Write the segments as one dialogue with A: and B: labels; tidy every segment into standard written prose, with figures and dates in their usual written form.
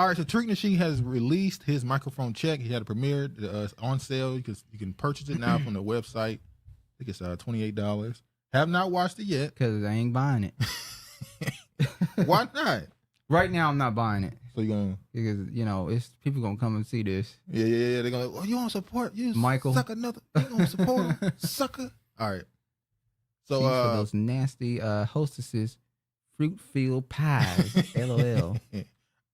A: All right, so Tariq Nasheed has released his microphone check. He had a premiere on sale. You can purchase it now from the website. I think it's $28. Have not watched it yet.
B: Because I ain't buying it.
A: Why not?
B: Right now, I'm not buying it.
A: So you're going to...
B: Because, it's people going to come and see this.
A: Yeah. They're going to, you want to support? You
B: Michael.
A: Suck another. You going to support him? Sucker. All right. So,
B: for those nasty hostesses, fruit-filled pies. LOL.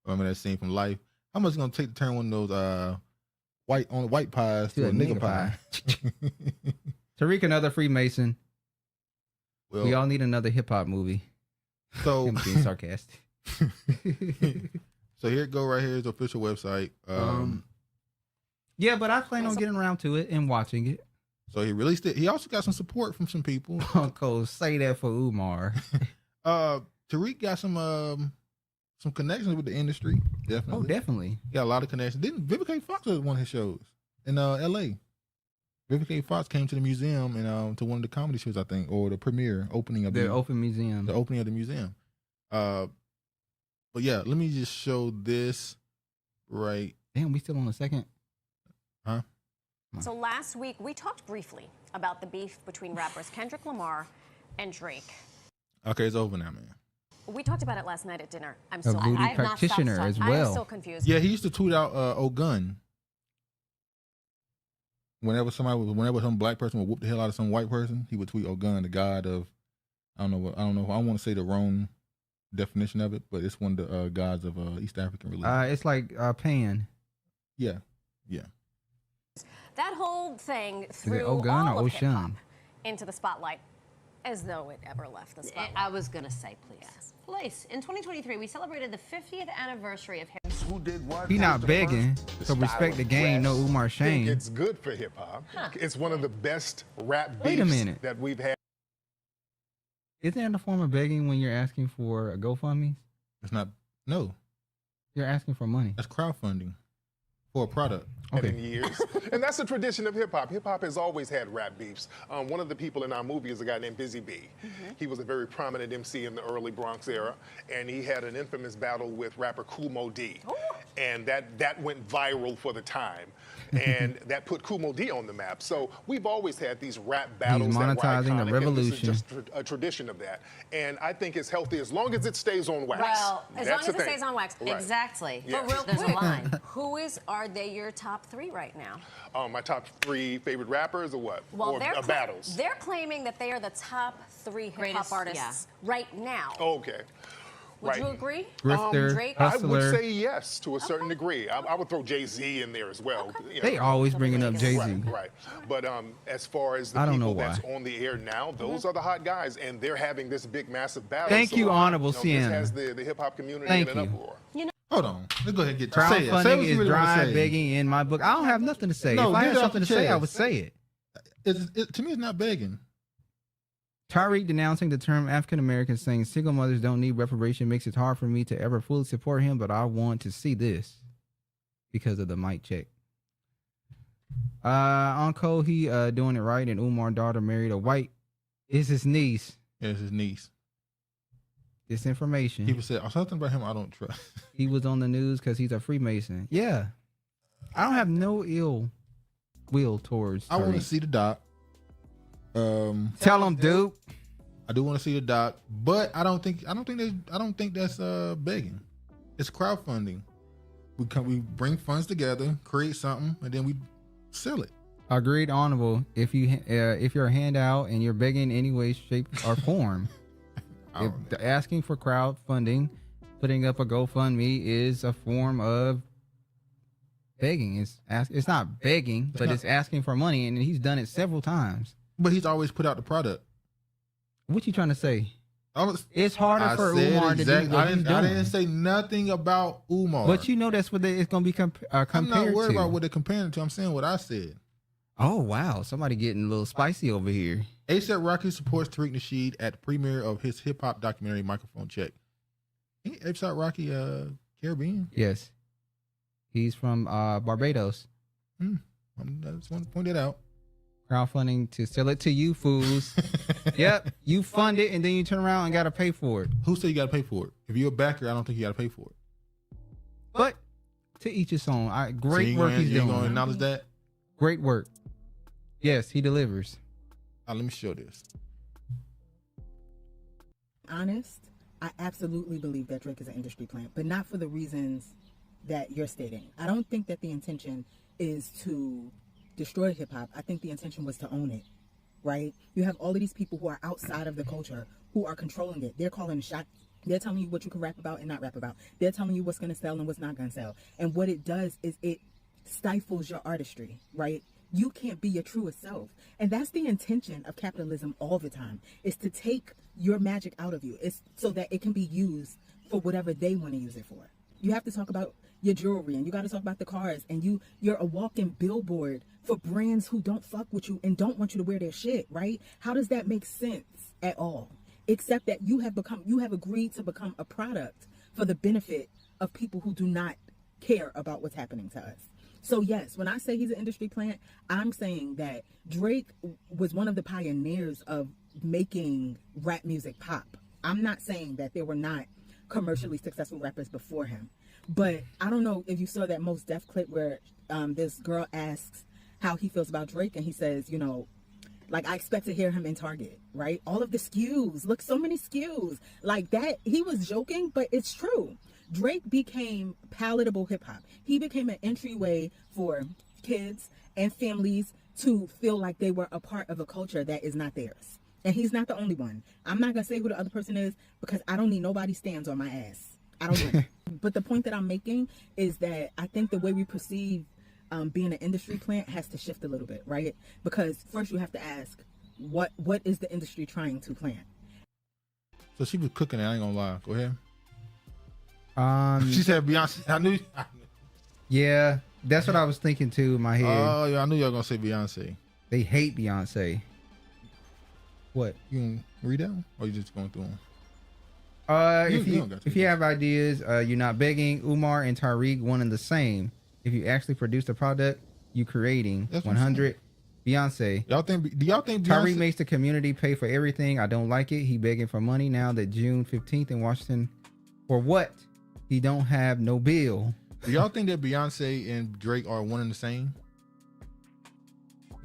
A: Remember that scene from Life? How much is it going to take to turn one of those white pies to a nigga pie?
B: Tariq, another Freemason.
A: Well,
B: we all need another hip-hop movie.
A: So
B: I'm being sarcastic.
A: So here it go right here is the official website.
B: Yeah, but I plan on getting around to it and watching it.
A: So he released it. He also got some support from some people.
B: Uncle, say that for Umar.
A: Tariq got some connections with the industry. Definitely.
B: Oh, definitely.
A: He got a lot of connections. Didn't Vivica Fox was one of his shows in L.A. Vivica Fox came to the museum and to one of the comedy shows, I think, or the premiere opening of
B: the open museum.
A: The opening of the museum. But yeah, let me just show this right.
B: Damn, we still on the second.
A: Huh?
C: So last week we talked briefly about the beef between rappers Kendrick Lamar and Drake.
A: Okay, it's over now, man.
C: We talked about it last night at dinner. I'm
B: A
C: still
B: voodoo
C: I have not stopped
B: practitioner
C: talking.
B: as well.
C: I'm still confused.
A: Yeah, he used to tweet out "Oh gun." Whenever some black person would whoop the hell out of some white person, he would tweet "Oh gun," the god of I don't know. I don't want to say the wrong definition of it, but it's one of the gods of East African religion.
B: It's like Pan.
A: Yeah.
C: That whole thing threw
B: Ogun
C: all
B: or
C: of hip-hop
B: Ocean?
C: into the spotlight, as though it ever left the spotlight.
D: I was going to say, please. Yes. Place. In 2023, we celebrated the 50th anniversary of hip
E: Who did what?
B: He not begging, so respect the game. No Umar
E: I
B: Shane.
E: think it's good for hip hop. It's one of the best rap
B: Wait a
E: beefs
B: minute.
E: that we've had.
B: Isn't that a form of begging when you're asking for a GoFundMe?
A: It's not. No,
B: You're asking for money.
A: that's crowdfunding for a product.
B: Okay.
E: In years. And that's the tradition of hip hop. Hip hop has always had rap beefs. One of the people in our movie is a guy named Busy B. He was a very prominent MC in the early Bronx era, and he had an infamous battle with rapper Kool Moe D. And that went viral for the time. And that put Kool Moe D on the map. So we've always had these rap battles.
B: He's monetizing
E: that were iconic,
B: the revolution.
E: And this is just a tradition of that. And I think it's healthy as long as it stays on wax.
C: Well, as
E: That's
C: long as
E: the
C: it
E: thing.
C: stays on wax.
E: Right.
D: Exactly.
E: Yeah.
C: But real
D: There's a
C: quick,
D: line.
C: are they your top three right now?
E: My top 3 favorite rappers or what?
C: Well,
E: or
C: they're
E: battles?
C: They're claiming that they are the top 3 hip-hop
D: Greatest,
C: artists right now.
E: Oh, okay.
C: Would you agree?
B: Grifter,
C: Drake?
E: I
B: Hustler.
E: would say yes to a certain degree. I would throw Jay-Z in there as well. You
B: They
E: know.
B: always bringing up Jay-Z.
E: Right. But as far as the
B: I don't know
E: people that's
B: why.
E: on the air now, those are the hot guys, and they're having this big, massive battle.
B: Thank you, Honorable
E: This
B: Sienna.
E: has the hip-hop community
B: Thank
E: in an
B: you.
E: uproar.
A: Hold on. Let's go ahead and get say it. Say what
B: Crowdfunding
A: you
B: is
A: really wanna
B: dry
A: say.
B: begging in my book. I don't have nothing to say.
A: No,
B: if I
A: get
B: had
A: it off
B: something to
A: your
B: say, I
A: chest.
B: would say it.
A: To me, it's not begging.
B: Tariq denouncing the term African American, saying single mothers don't need reparation makes it hard for me to ever fully support him, but I want to see this because of the mic check. On Cole, he doing it right, and Umar's daughter married a white. Is his niece.
A: Yeah, it's his niece.
B: Disinformation.
A: People said something about him I don't trust.
B: He was on the news because he's a Freemason. Yeah. I don't have no ill will towards
A: I want to
B: Tariq.
A: see the doc.
B: Tell him, dude.
A: I do want to see the doc, but I don't think that's begging. It's crowdfunding. We bring funds together, create something, and then we sell it.
B: Agreed, honorable. If you're a handout and you're begging in any way, shape, or form, if asking for crowdfunding, putting up a GoFundMe is a form of begging. It's not begging, but it's asking for money, and he's done it several times.
A: But he's always put out the product.
B: What you trying to say? It's harder for
A: said
B: Umar to do what
A: I
B: he's
A: didn't
B: doing.
A: say nothing about Umar.
B: But you know that's what it's going to be compared
A: I'm not worried
B: to.
A: about what they're comparing to. I'm saying what I said.
B: Oh, wow. Somebody getting a little spicy over here.
A: A$AP Rocky supports Tariq Nasheed at the premiere of his hip-hop documentary, Microphone Check. Ain't A$AP Rocky Caribbean?
B: Yes. He's from Barbados.
A: I just want to point that out.
B: Crowdfunding to sell it to you fools. Yep. You fund it and then you turn around and got to pay for it.
A: Who said you got to pay for it? If you're a backer, I don't think you got to pay for it.
B: But to each his own. Great
A: So
B: work he's
A: you
B: doing.
A: gonna acknowledge that?
B: Great work. Yes, he delivers.
A: Let me show this.
F: Honest, I absolutely believe that Drake is an industry plant, but not for the reasons that you're stating. I don't think that the intention is to destroy hip hop. I think the intention was to own it, right? You have all of these people who are outside of the culture who are controlling it. They're calling the shots. They're telling you what you can rap about and not rap about. They're telling you what's going to sell and what's not going to sell. And what it does is it stifles your artistry, right? You can't be your truest self. And that's the intention of capitalism all the time, is to take your magic out of you. It's so that it can be used for whatever they want to use it for. You have to talk about your jewelry, and you got to talk about the cars, and you're a walking billboard for brands who don't fuck with you and don't want you to wear their shit, right? How does that make sense at all? Except that you have agreed to become a product for the benefit of people who do not care about what's happening to us. So yes, when I say he's an industry plant, I'm saying that Drake was one of the pioneers of making rap music pop. I'm not saying that there were not commercially successful rappers before him, but I don't know if you saw that Mos Def clip where this girl asks how he feels about Drake, and he says, you know, like, I expect to hear him in Target, right? All of the SKUs, look, so many SKUs. Like that, he was joking, but it's true. Drake became palatable hip hop. He became an entryway for kids and families to feel like they were a part of a culture that is not theirs. And he's not the only one. I'm not going to say who the other person is because I don't need nobody stands on my ass. I don't know. But the point that I'm making is that I think the way we perceive being an industry plant has to shift a little bit, right? Because first you have to ask, what is the industry trying to plant?
A: So she was cooking it. I ain't gonna lie. Go ahead. She said Beyonce. I knew.
B: Yeah, that's what I was thinking too in my head.
A: Oh yeah, I knew y'all gonna say Beyonce.
B: They hate Beyonce. What?
A: You can read that one, or you just going through them?
B: If you have ideas, you're not begging. Umar and Tariq, one and the same. If you actually produce the product you creating, 100. Beyonce.
A: Do y'all think Beyonce?
B: Tariq makes the community pay for everything? I don't like it. He begging for money now that June 15th in Washington. For what? He don't have no bill.
A: Do y'all think that Beyonce and Drake are one and the same?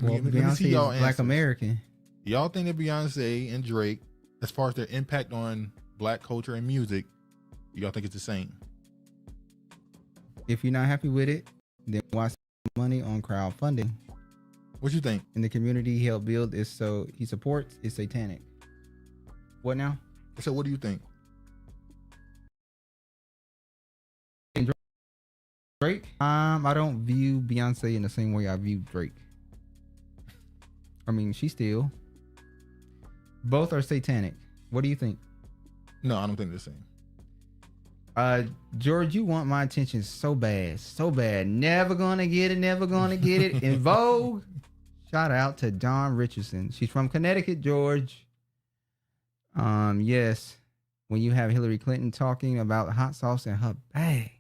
B: Well, Beyonce is Black American.
A: Y'all think that Beyonce and Drake, as far as their impact on Black culture and music, y'all think it's the same?
B: If you're not happy with it, then why spend money on crowdfunding?
A: What you think?
B: And the community he helped build is so he supports is satanic. What now?
A: So what do you think?
B: Drake? I don't view Beyonce in the same way I view Drake. I mean, she still. Both are satanic. What do you think?
A: No, I don't think they're the same.
B: George, you want my attention so bad, so bad. Never gonna get it, never gonna get it. In Vogue, shout out to Dawn Richardson. She's from Connecticut, George. Yes, when you have Hillary Clinton talking about hot sauce in her bag.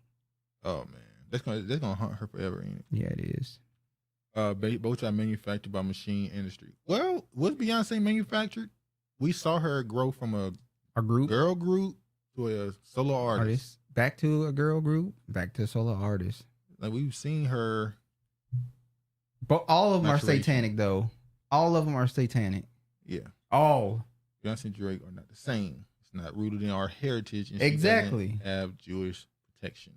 A: Oh man, that's gonna haunt her forever, ain't it?
B: Yeah, it is.
A: Both are manufactured by machine industry. Well, was Beyonce manufactured? We saw her grow from a girl group to a solo artist.
B: Back to a girl group, back to a solo artist.
A: Like we've seen her.
B: But all of them are satanic, though. All of them are satanic.
A: Yeah.
B: All.
A: Beyonce and Drake are not the same. It's not rooted in our heritage. And
B: exactly.
A: She doesn't have Jewish protection.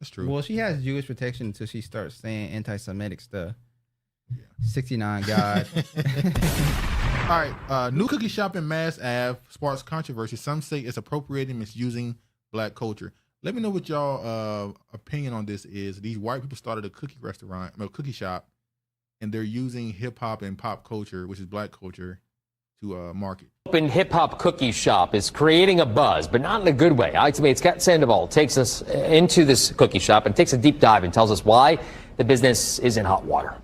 A: That's true.
B: Well, she has Jewish protection until she starts saying anti-Semitic stuff. Yeah. 69 God.
A: All right. New cookie shop in Mass Ave sparks controversy. Some say it's appropriating, misusing Black culture. Let me know what y'all opinion on this is. These white people started a cookie shop, and they're using hip hop and pop culture, which is Black culture, to market.
G: Open hip hop cookie shop is creating a buzz, but not in a good way. Alex Scott Sandoval takes us into this cookie shop and takes a deep dive and tells us why the business is in hot water.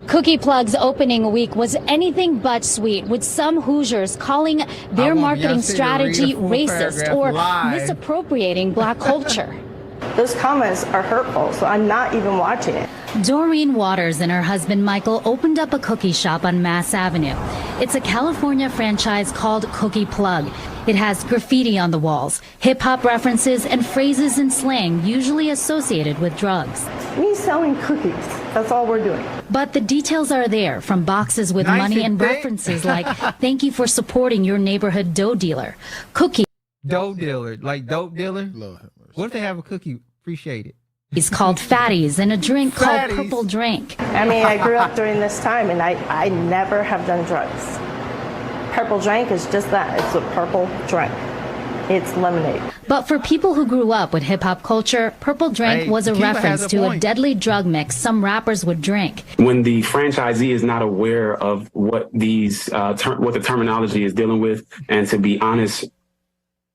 H: Cookie Plug's opening week was anything but sweet, with some Hoosiers calling their marketing strategy racist or misappropriating Black culture.
I: Those comments are hurtful, so I'm not even watching it.
H: Doreen Waters and her husband Michael opened up a cookie shop on Mass Avenue. It's a California franchise called Cookie Plug. It has graffiti on the walls, hip-hop references, and phrases and slang usually associated with drugs.
I: Me selling cookies, that's all we're doing.
H: But the details are there, from boxes with
B: Nice
H: money
B: and
H: and
B: thick.
H: references like, thank you for supporting your neighborhood dough dealer. Cookie
B: Dope dealer, like dope dealer.
A: Lord have mercy.
B: What if they have a cookie? Appreciate it.
H: is called Fatties and a drink called
B: Fatties.
H: Purple Drink.
I: I mean, I grew up during this time, and I never have done drugs. Purple drink is just that. It's a purple drink. It's lemonade.
H: But for people who grew up with hip-hop culture, Purple Drink
B: Hey,
H: was a
B: Kiva has
H: reference
B: a
H: to a
B: point.
H: deadly drug mix some rappers would drink.
J: When the franchisee is not aware of what these what the terminology is dealing with, and to be honest,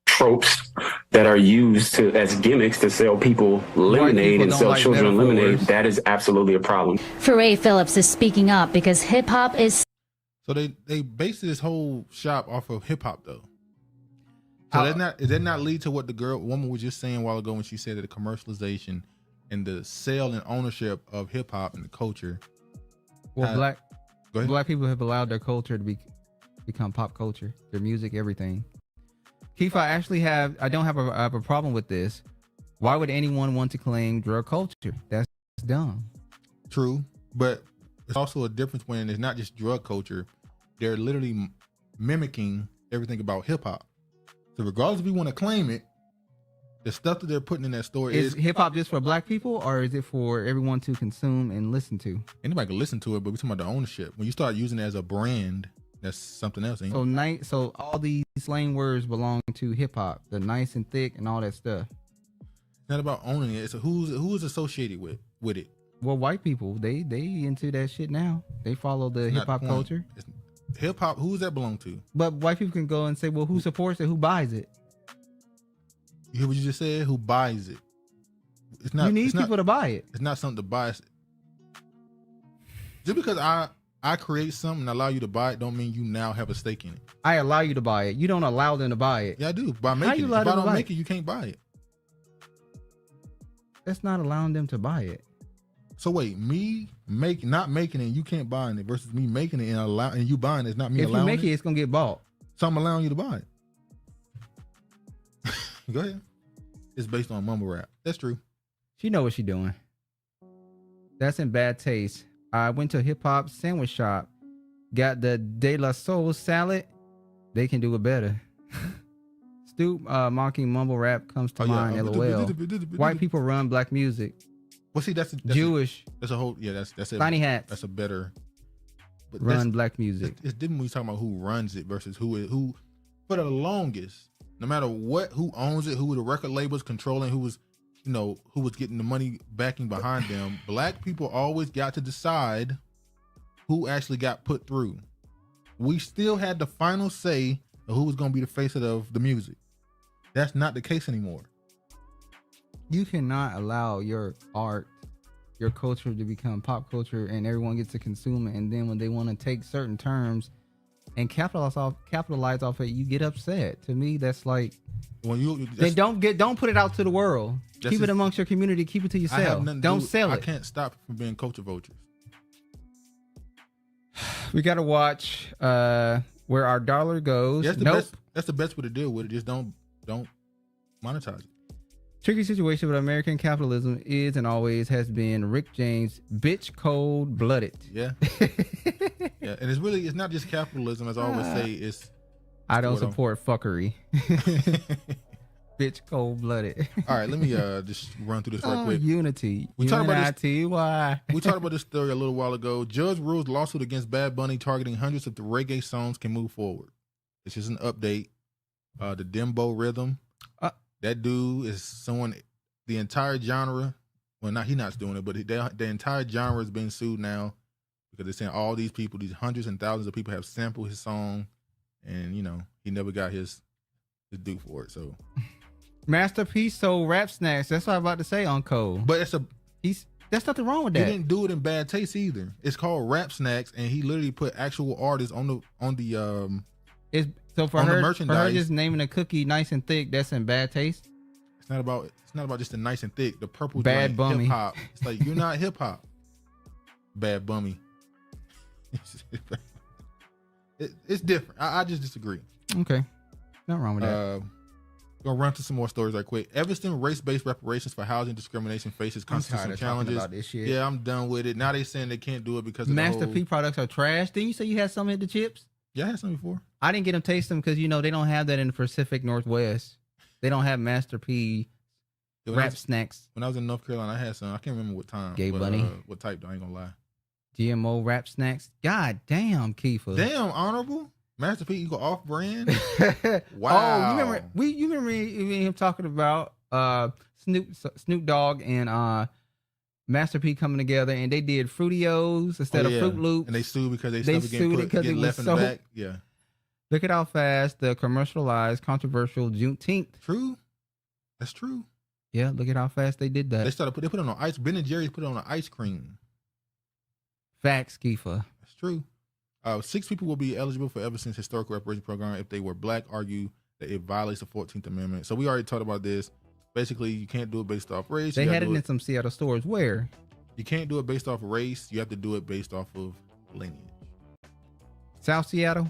J: tropes that are used as gimmicks to sell people lemonade
B: people
J: and
B: don't
J: sell
B: like
J: children lemonade,
B: metaphors.
J: that is absolutely a problem.
H: Foray Phillips is speaking up because hip-hop is
A: So they based this whole shop off of hip hop though. So does that not lead to what the woman was just saying a while ago when she said that the commercialization and the sale and ownership of hip hop and the culture?
B: Well,
A: Go ahead.
B: black people have allowed their culture to become pop culture, their music, everything. Keith, I don't have a problem with this. Why would anyone want to claim drug culture? That's dumb.
A: True, but it's also a difference when it's not just drug culture. They're literally mimicking everything about hip hop. So regardless if you want to claim it, the stuff that they're putting in that store
B: Is hip hop just for black people, or is it for everyone to consume and listen to?
A: Anybody can listen to it, but we're talking about the ownership. When you start using it as a brand, that's something else. Ain't it?
B: So all these slang words belong to hip hop, the nice and thick and all that stuff.
A: It's not about owning it. It's who's associated with it.
B: Well, white people, they into that shit now. They follow the
A: It's
B: hip
A: not
B: hop
A: the point.
B: culture.
A: Hip hop, who's that belong to?
B: But white people can go and say, well, who supports it? Who buys it?
A: You hear what you just said? Who buys it? It's not.
B: You need
A: it's
B: people
A: not,
B: to buy it.
A: It's not something to buy. Just because I create something and allow you to buy it, don't mean you now have a stake in it.
B: I allow you to buy it. You don't allow them to buy it.
A: Yeah, I do. By
B: How
A: making
B: you
A: it.
B: allow
A: If I
B: them to
A: don't
B: buy
A: make
B: it?
A: it, you can't buy it.
B: That's not allowing them to buy it.
A: So wait, me not making it, you can't buy it, versus me making it and you buying it, it's not me
B: If you
A: allowing
B: make it, it's gonna get bought.
A: So I'm allowing you to buy it. Go ahead. It's based on mumble rap. That's true.
B: She know what she doing. That's in bad taste. I went to a hip hop sandwich shop, got the De La Soul salad. They can do it better. Stoop mocking mumble rap comes to mind. LOL. White people run black music.
A: Well, see, that's
B: Jewish.
A: That's a whole. Yeah, that's it.
B: Tiny hats.
A: That's a better. But
B: Run black music.
A: It's different when you talking about who runs it versus who. For the longest, no matter who owns it, who the record labels controlling, who was getting the money backing behind them. Black people always got to decide who actually got put through. We still had the final say of who was going to be the face of the music. That's not the case anymore.
B: You cannot allow your art, your culture to become pop culture and everyone gets to consume it, and then when they want to take certain terms and capitalize off it, you get upset. To me, that's like don't put it out to the world. Keep it amongst your community. Keep it to yourself. Don't sell it.
A: I can't stop it from being culture vultures.
B: We got to watch where our dollar goes.
A: That's the best way to deal with it. Just don't monetize it.
B: Tricky situation with American capitalism is and always has been Rick James, bitch cold blooded.
A: Yeah. Yeah. And it's not just capitalism, as I always say,
B: I don't support fuckery. Bitch cold blooded.
A: All right, let me just run through this right quick.
B: Unity.
A: We talked about
B: this
A: story a little while ago. Judge rules lawsuit against Bad Bunny targeting hundreds of the reggae songs can move forward. It's just an update. The Dembo rhythm. That dude is someone, the entire genre. Well, he's not doing it, but the entire genre is being sued now because they're saying all these people, these hundreds and thousands of people have sampled his song, and he never got his due for it. So,
B: Masterpiece sold rap snacks. That's what I'm about to say on Cole.
A: But
B: there's nothing wrong with that.
A: He didn't do it in bad taste either. It's called Rap Snacks, and he literally put actual artists on the
B: So for
A: on the
B: her
A: merchandise.
B: just naming a cookie nice and thick, that's in bad taste.
A: It's not about just the nice and thick. The purple
B: Bad Bummy.
A: hip hop. It's like you're not hip hop. Bad Bummy. It's different. I just disagree.
B: Okay, nothing wrong with that.
A: Gonna run through some more stories right quick. Evanston race-based reparations for housing discrimination faces constitutional challenges.
B: About this shit.
A: Yeah, I'm done with it. Now they saying they can't do it because of
B: Master
A: the whole...
B: P products are trash. Didn't you say you had some at the chips?
A: Yeah, I had some before.
B: I didn't get them taste them because they don't have that in the Pacific Northwest. They don't have Master P wrap snacks.
A: When I was in North Carolina, I had some. I can't remember what time.
B: Gay Bunny.
A: What type though? I ain't gonna lie.
B: GMO wrap snacks. God damn, Kiefer.
A: Damn, honorable. Master P, you go off brand.
B: Wow. Oh, you remember him talking about Snoop Dogg and Master P coming together, and they did Fruitios instead of Fruit Loops,
A: and they sued because they stuff getting left in the back. Yeah.
B: Look at how fast the commercialized controversial Juneteenth.
A: True. That's true.
B: Yeah, look at how fast they did that.
A: They put it on ice. Ben and Jerry's put it on an ice cream.
B: Facts, Kiefer.
A: That's true. 6 people will be eligible for Evanston's historical reparations program if they were black, argue that it violates the 14th Amendment. So we already talked about this. Basically, you can't do it based off race.
B: They had it in some Seattle stores. Where?
A: You can't do it based off of race. You have to do it based off of lineage.
B: South Seattle?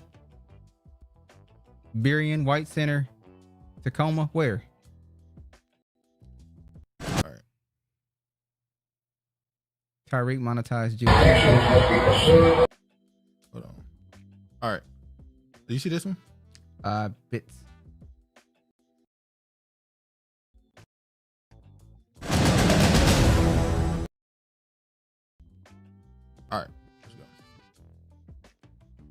B: Burien, White Center, Tacoma? Where?
A: All right.
B: Tariq monetized you.
A: Hold on. All right. Do you see this one?
B: Bits.
A: All right. Let's go.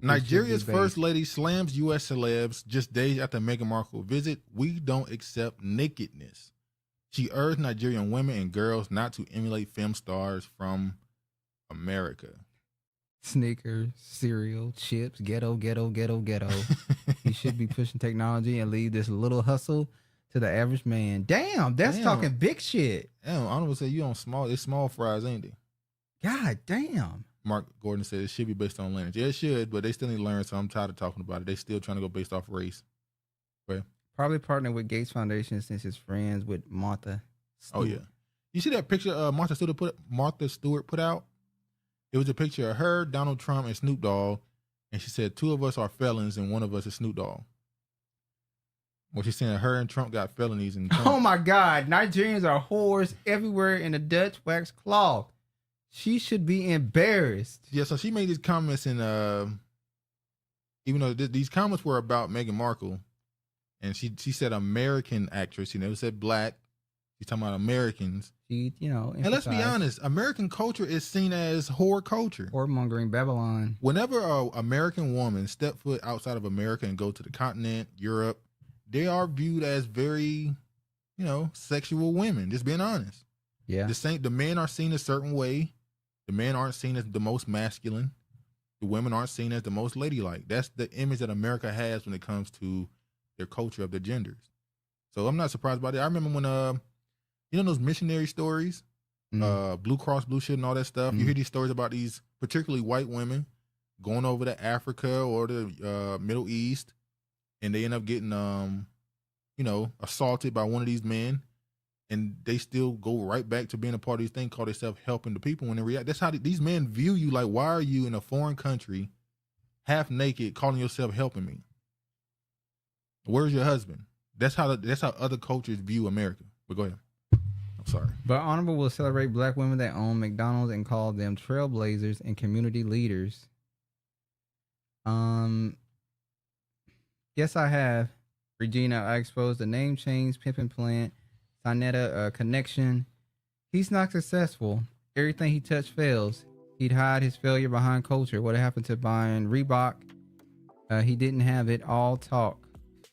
A: Nigeria's first lady slams U.S. celebs just days after Meghan Markle visit. We don't accept nakedness. She urged Nigerian women and girls not to emulate film stars from America.
B: Sneakers, cereal, chips, ghetto. You should be pushing technology and leave this little hustle to the average man. Damn, that's talking big shit.
A: Damn, I don't say you on small. It's small fries, ain't they?
B: God damn.
A: Mark Gordon said it should be based on lineage. Yeah, it should, but they still need to learn, so I'm tired of talking about it. They still trying to go based off race. Okay.
B: Probably partnered with Gates Foundation since his friends with Martha Stewart.
A: Oh, yeah. You see that picture Martha Stewart put out? It was a picture of her, Donald Trump, and Snoop Dogg, and she said 2 of us are felons and 1 of us is Snoop Dogg. Well, she's saying her and Trump got felonies. And
B: oh, my God. Nigerians are whores everywhere in the Dutch wax cloth. She should be embarrassed.
A: Yeah, so she made these comments, and even though these comments were about Meghan Markle, and she said American actress, she never said black. She's talking about Americans.
B: She,
A: and let's be honest, American culture is seen as whore culture.
B: Whoremongering Babylon.
A: Whenever an American woman step foot outside of America and go to the continent, Europe, they are viewed as very, sexual women, just being honest.
B: Yeah.
A: The men are seen a certain way. The men aren't seen as the most masculine. The women aren't seen as the most ladylike. That's the image that America has when it comes to their culture of their genders. So I'm not surprised by that. I remember when, those missionary stories, Blue Cross Blue Shield and all that stuff. You hear these stories about these particularly white women going over to Africa or the Middle East, and they end up getting, assaulted by one of these men. And they still go right back to being a part of these things called themselves helping the people when they react. That's how these men view you. Like, why are you in a foreign country, half naked, calling yourself helping me? Where's your husband? That's how other cultures view America. But go ahead. I'm sorry.
B: But Honorable will celebrate black women that own McDonald's and call them trailblazers and community leaders. Yes, I have. Regina, I exposed the name change, pimping plant. Sinetta connection. He's not successful. Everything he touched fails. He'd hide his failure behind culture. What happened to buying Reebok? He didn't have it all talk.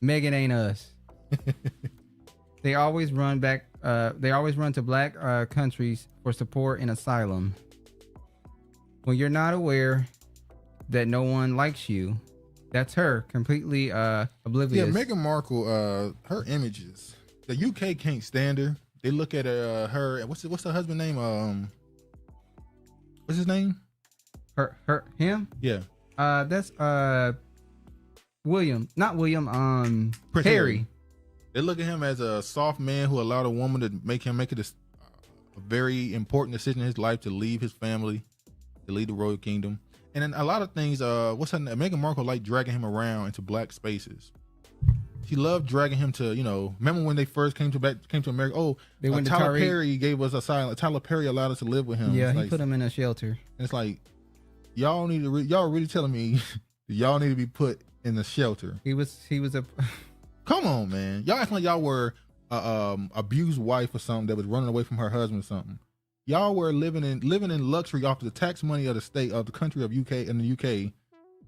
B: Megan ain't us. They always run to black countries for support and asylum. When you're not aware that no one likes you, that's her completely oblivious.
A: Yeah, Meghan Markle, her images. The UK can't stand her. They look at her. What's her husband name? What's his name?
B: Him?
A: Yeah.
B: That's William. Not William.
A: Prince
B: Harry.
A: They look at him as a soft man who allowed a woman to make it a very important decision in his life to leave his family, to leave the royal kingdom. And then a lot of things, what's her name? Meghan Markle liked dragging him around into black spaces. She loved dragging him to, remember when they first came to America? Oh,
B: they went to
A: Tyler
B: Tariq.
A: Perry gave us asylum. Tyler Perry allowed us to live with him.
B: Yeah,
A: it's
B: he
A: like,
B: put him in a shelter.
A: It's like, y'all really telling me y'all need to be put in the shelter.
B: He was a
A: Come on, man. Y'all acting like y'all were abused wife or something that was running away from her husband or something. Y'all were living in luxury off the tax money of the state of the country of UK and the UK.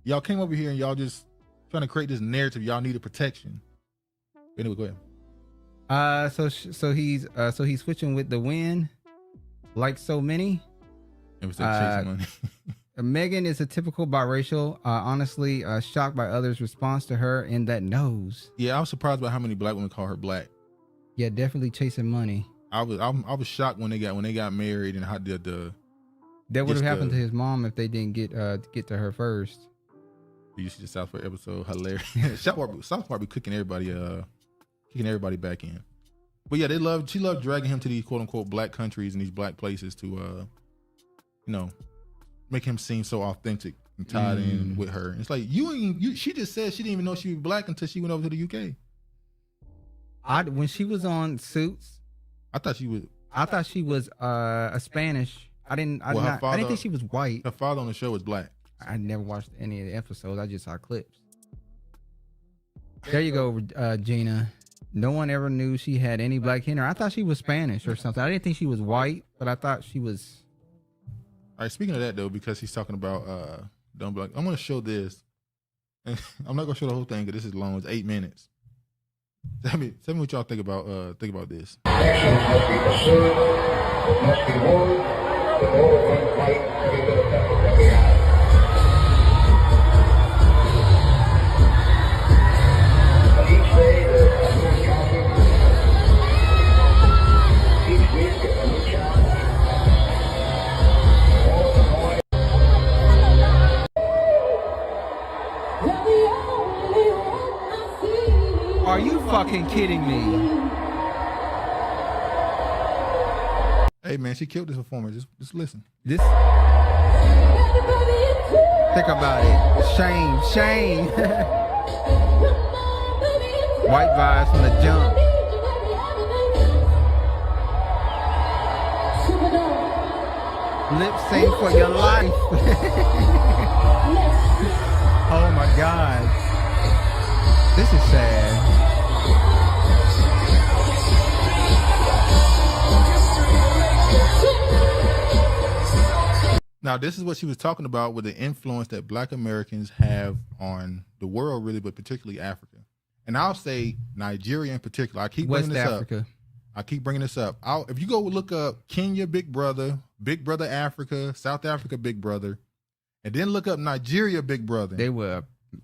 A: Y'all came over here and y'all just trying to create this narrative. Y'all needed protection. Anyway, go ahead.
B: So he's switching with the wind, like so many.
A: It was chasing money.
B: Megan is a typical biracial. Honestly, shocked by others' response to her in that nose.
A: Yeah, I was surprised by how many black women call her black.
B: Yeah, definitely chasing money.
A: I was shocked when they got married and how the
B: that would have happened to his mom if they didn't get to her first.
A: You see the South Park episode, hilarious. South Park be kicking everybody back in. But yeah, she loved dragging him to these quote unquote black countries and these black places to make him seem so authentic and tied in with her. It's like she just said she didn't even know she was black until she went over to the UK.
B: When she was on Suits,
A: I thought she was
B: a Spanish. I didn't think she was white.
A: Her father on the show was black.
B: I never watched any of the episodes. I just saw clips. There you go, Gina. No one ever knew she had any black in her. I thought she was Spanish or something. I didn't think she was white, but I thought she was.
A: All right, speaking of that though, because he's talking about dumb black, I'm gonna show this. I'm not gonna show the whole thing because this is long. It's 8 minutes. Tell me what y'all think about this.
K: Actions must be pursued, it must be moved, in order to fight every bit of effort that we have. But each day the effort counted, each week a new challenge. All the more.
B: Are you fucking kidding me?
A: Hey man, she killed this performer. Just listen.
B: Think about it. Shame. White vibes from the jump. Lip sync for your life. Oh my God. This is sad.
A: Now, this is what she was talking about with the influence that Black Americans have on the world, really, but particularly Africa. And I'll say Nigeria in particular. I keep bringing this up. If you go look up Kenya, Big Brother Africa, South Africa, Big Brother, and then look up Nigeria, Big Brother.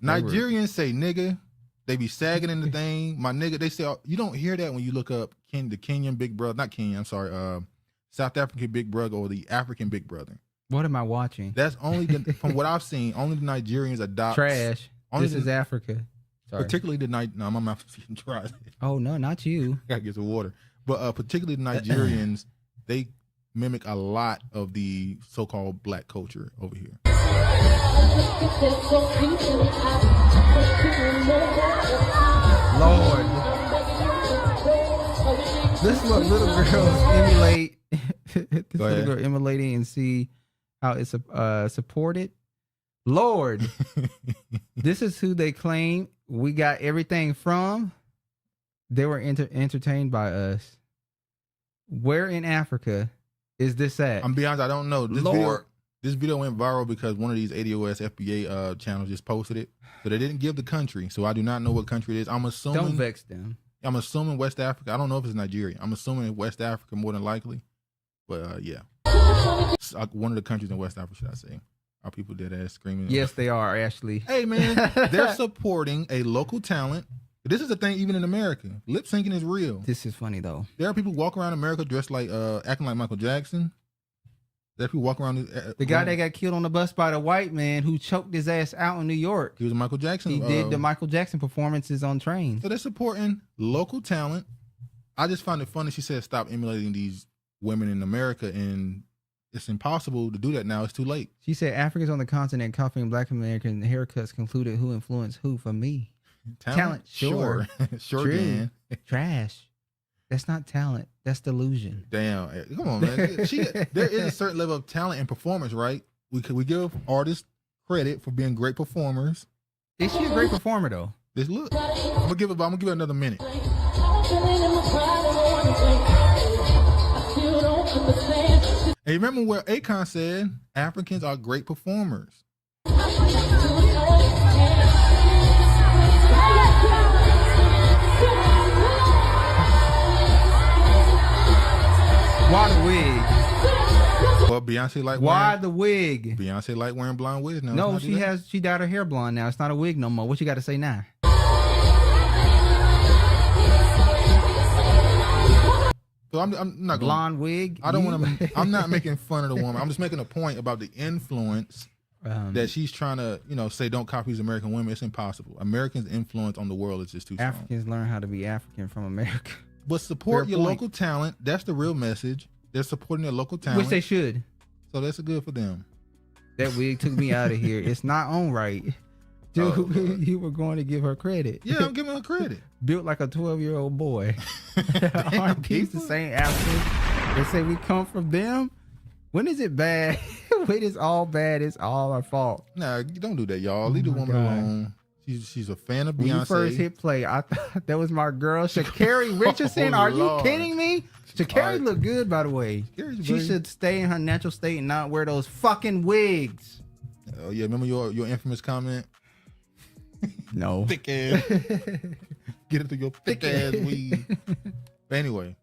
A: Nigerians say nigga. They be sagging in the thing. My nigga, they say, you don't hear that when you look up the Kenyan Big Brother, not Kenya, I'm sorry, South African Big Brother or the African Big Brother.
B: What am I watching?
A: That's only from what I've seen, only the Nigerians adopt.
B: Trash. This is Africa. Sorry.
A: Particularly the no, my mouth is getting dry.
B: Oh no, not you.
A: Gotta get some water. But particularly the Nigerians, they mimic a lot of the so-called black culture over here.
B: Lord, this is what little girls emulate. This little girl emulating and see how it's supported. Lord, this is who they claim we got everything from. They were entertained by us. Where in Africa is this at?
A: I'm be honest, I don't know. This video went viral because one of these ADOS FBA channels just posted it. So they didn't give the country. So I do not know what country it is. I'm assuming.
B: Don't vex them.
A: I'm assuming West Africa. I don't know if it's Nigeria. I'm assuming West Africa more than likely. But yeah. One of the countries in West Africa, should I say. Are people dead ass screaming?
B: Yes, they are, Ashley.
A: Hey, man, they're supporting a local talent. This is the thing, even in America. Lip syncing is real.
B: This is funny, though.
A: There are people walking around America dressed like, acting like Michael Jackson. That people walk around.
B: The guy that got killed on the bus by the white man who choked his ass out in New York.
A: He was a Michael Jackson.
B: He did the Michael Jackson performances on trains.
A: So they're supporting local talent. I just find it funny. She said, "Stop emulating these women in America," and it's impossible to do that now. It's too late.
B: She said Africans on the continent copying Black American haircuts concluded who influenced who for me. Talent sure.
A: Sure
B: True.
A: can.
B: Trash. That's not talent. That's delusion.
A: Damn. Come on, man. There is a certain level of talent and performance, right? We give artists credit for being great performers.
B: Is she a great performer though?
A: Just look. I'm gonna give it another minute. Hey, remember where Akon said Africans are great performers?
B: Why the wig?
A: Well, Beyonce like
B: Why the wig?
A: Beyonce like wearing blonde wigs now.
B: No, she dyed her hair blonde now. It's not a wig no more. What you got to say now?
A: So I'm not
B: blonde wig.
A: I don't want to. I'm not making fun of the woman. I'm just making a point about the influence that she's trying to, say don't copy these American women. It's impossible. Americans' influence on the world is just too strong.
B: Africans learn how to be African from America.
A: But support your local talent. That's the real message. They're supporting their local talent,
B: which they should.
A: So that's good for them.
B: That wig took me out of here. It's not on right. Dude, you were going to give her credit.
A: Yeah, I'm giving her credit.
B: Built like a 12-year-old boy. Aren't these the same Africans? They say we come from them. When is it bad? When it's all bad, it's all our fault.
A: Nah, don't do that, y'all. Leave the woman alone. She's a fan of Beyonce. When
B: you first hit play, I thought that was my girl, Sha'Carri Richardson. Are you kidding me? Sha'Carri looked good, by the way. She should stay in her natural state and not wear those fucking wigs.
A: Oh yeah, remember your infamous comment?
B: No.
A: Thick ass. Get it through your thick ass weed. But anyway.